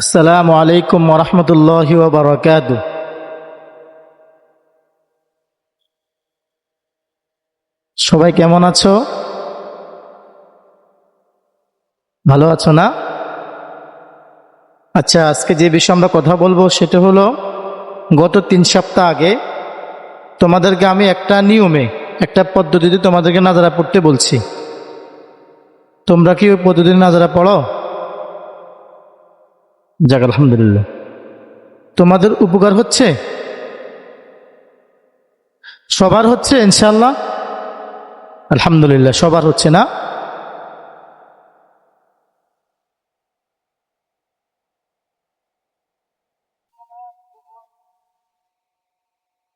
আসসালামু আলাইকুম ওয়া রাহমাতুল্লাহি ওয়া বারাকাতুহু। সবাই কেমন আছো? ভালো আছো না? আচ্ছা, আজকে যে বিষয়ে আমরা কথা বলবো সেটা হলো, গত 3 সপ্তাহ আগে তোমাদেরকে আমি একটা নিয়মে, একটা পদ্ধতিতে তোমাদেরকে নাজারা পড়তে বলছি। তোমরা কি ওই পদ্ধতিতে নাজারা পড়ো? যাক, আলহামদুলিল্লাহ। তোমাদের উপকার হচ্ছে? সবার হচ্ছে ইনশাআল্লাহ? আলহামদুলিল্লাহ, সবার হচ্ছে না?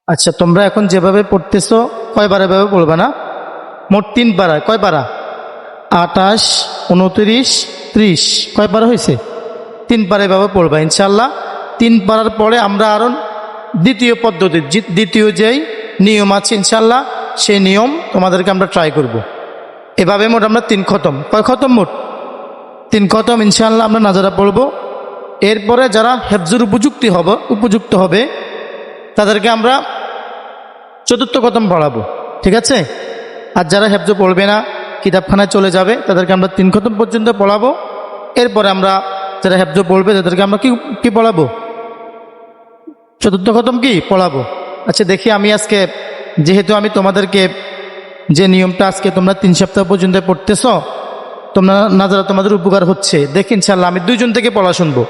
আচ্ছা, তোমরা এখন যেভাবে পড়তেছো কয়বার এভাবে পড়বে না? মোট 3 পারা। কয় পারা? 28, 29, 30। কয় পারা হয়েছে? 3 পারা এভাবে পড়বা ইনশাআল্লাহ। 3 পারার পরে আমরা আরো দ্বিতীয় পদ্ধতি, দ্বিতীয় যেই নিয়ম আছে ইনশাআল্লাহ, সেই নিয়ম তোমাদেরকে আমরা ট্রাই করব। এভাবে মোট আমরা 3 খতম। কয় খতম? মোট 3 খতম ইনশাআল্লাহ আমরা নাজারা পড়ব। এরপরে যারা হেফজুর উপযুক্ত হবে তাদেরকে আমরা 4র্থ খতম পড়াবো, ঠিক আছে? আর যারা হেফজ পড়বে না, কিতাবখানায় চলে যাবে, তাদেরকে আমরা 3 খতম পর্যন্ত পড়াবো। এরপরে আমরা যারা হেফজ পড়বে তাদেরকে আমরা কি পড়াবো? 4র্থ খতম কি পড়াবো। আচ্ছা, দেখি আমি আজকে, যেহেতু আমি তোমাদেরকে যে নিয়মটা আজকে তোমরা 3 সপ্তাহ পর্যন্ত পড়তেছ, তোমরা নাজারা তোমাদের উপকার হচ্ছে, দেখি ইনশাল্লাহ আমি 2 জন থেকে পড়া শুনবো।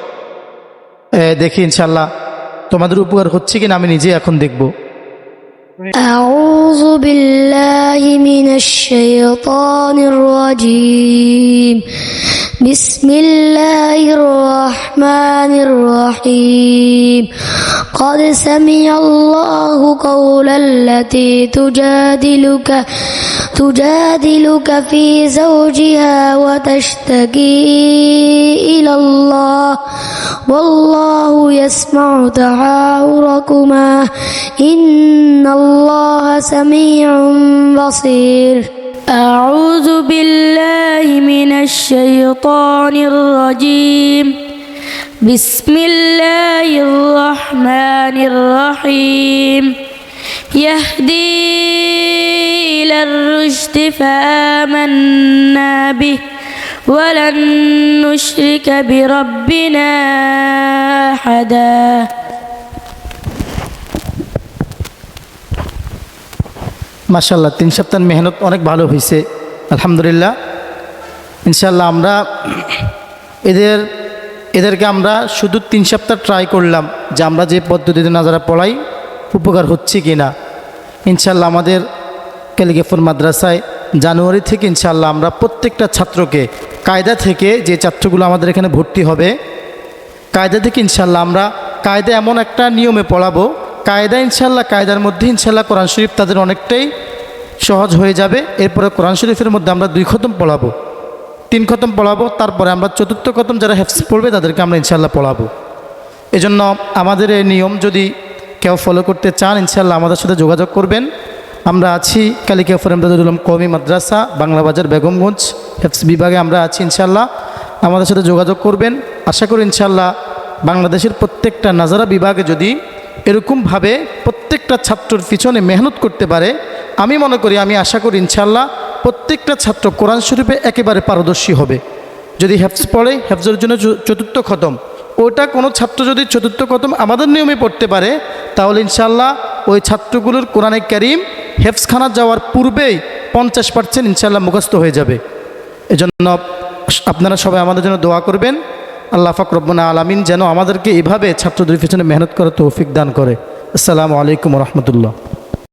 দেখি ইনশাল্লাহ তোমাদের উপকার হচ্ছে কিনা আমি নিজে এখন দেখব। أعوذ بالله من الشيطان الرجيم بسم الله الرحمن الرحيم قد سمع الله قول التي تجادلك في زوجها وتشتكي إلى الله والله يسمع تحاوركما إن الله سميع بصير أعوذ بالله من الشيطان الرجيم بسم الله الرحمن الرحيم يهدي إلى الرشد فآمنا به ولن نشرك بربنا أحدا মাশাআল্লাহ, 3 সপ্তাহের মেহনত অনেক ভালো হয়েছে, আলহামদুলিল্লাহ। ইনশাআল্লাহ আমরা এদেরকে আমরা শুধু 3 সপ্তাহ ট্রাই করলাম যে আমরা যে পদ্ধতিতে নাজারা পড়াই উপকার হচ্ছে কি না। ইনশাআল্লাহ আমাদের ক্যালিগ্রাফি মাদ্রাসায় জানুয়ারি থেকে ইনশাআল্লাহ আমরা প্রত্যেকটা ছাত্রকে কায়দা থেকে, যে ছাত্রগুলো আমাদের এখানে ভর্তি হবে, কায়দা থেকে ইনশাআল্লাহ আমরা কায়দা এমন একটা নিয়মে পড়াবো, কায়দা ইনশাআল্লাহ, কায়দার মধ্যে ইনশাআল্লাহ কোরআন শরীফ তাদের অনেকটাই সহজ হয়ে যাবে। এরপরে কোরআন শরীফের মধ্যে আমরা 2 খতম পড়াবো, 3 খতম পড়াবো। তারপরে আমরা 4র্থ খতম যারা হেফজ পড়বে তাদেরকে আমরা ইনশাআল্লাহ পড়াবো। এজন্য আমাদের এই নিয়ম যদি কেউ ফলো করতে চান ইনশাআল্লাহ আমাদের সাথে যোগাযোগ করবেন। আমরা আছি কালিকা ইমদাদুল উলুম কওমি মাদ্রাসা, বাংলা বাজার, বেগমগঞ্জ, হেফজ বিভাগে আমরা আছি ইনশাআল্লাহ। আমাদের সাথে যোগাযোগ করবেন। আশা করি ইনশাআল্লাহ বাংলাদেশের প্রত্যেকটা নাজারা বিভাগে যদি এরকমভাবে প্রত্যেকটা ছাত্রর পিছনে মেহনত করতে পারে, আমি মনে করি, আমি আশা করি ইনশাআল্লাহ প্রত্যেকটা ছাত্র কোরআন শরীফে একেবারে পারদর্শী হবে। যদি হেফজ পড়ে, হেফজের জন্য 4র্থ খতম, ওটা কোনো ছাত্র যদি 4র্থ খতম আমাদের নিয়মে পড়তে পারে, তাহলে ইনশাআল্লাহ ওই ছাত্রগুলোর কোরআনে কারীম হেফজখানা যাওয়ার পূর্বেই 50% ইনশাআল্লাহ মুখস্থ হয়ে যাবে। এজন্য আপনারা সবাই আমাদের জন্য দোয়া করবেন। আল্লাহ পাক রব্বুল আলামিন যেন আমাদেরকে এভাবে ছাত্রদের পিছনে মেহনত করার তৌফিক দান করে। আসসালামু আলাইকুম ওয়া রাহমাতুল্লাহ।